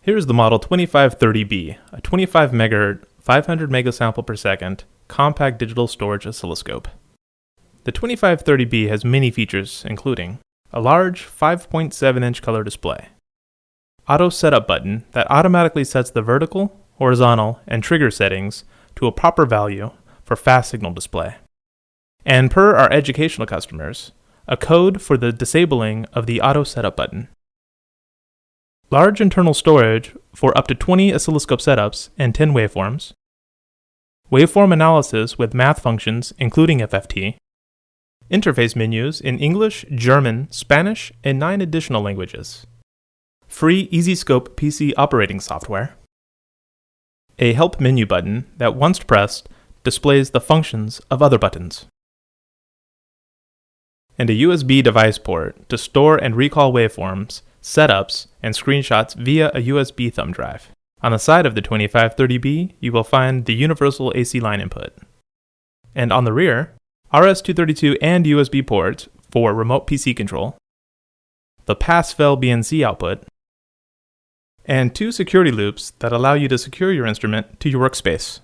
Here is the model 2530B, a 25 MHz, 500 megasample per second compact digital storage oscilloscope. The 2530B has many features, including a large 5.7-inch color display, auto setup button that automatically sets the vertical, horizontal, and trigger settings to a proper value for fast signal display, and per our educational customers, a code for the disabling of the auto setup button. Large internal storage for up to 20 oscilloscope setups and 10 waveforms, waveform analysis with math functions including FFT, interface menus in English, German, Spanish, and 9 additional languages, free EasyScope PC operating software, a help menu button that once pressed displays the functions of other buttons, and a USB device port to store and recall waveforms, setups, and screenshots via a USB thumb drive. On the side of the 2530B, you will find the universal AC line input. And on the rear, RS-232 and USB ports for remote PC control, the pass-fail BNC output, and 2 security loops that allow you to secure your instrument to your workspace.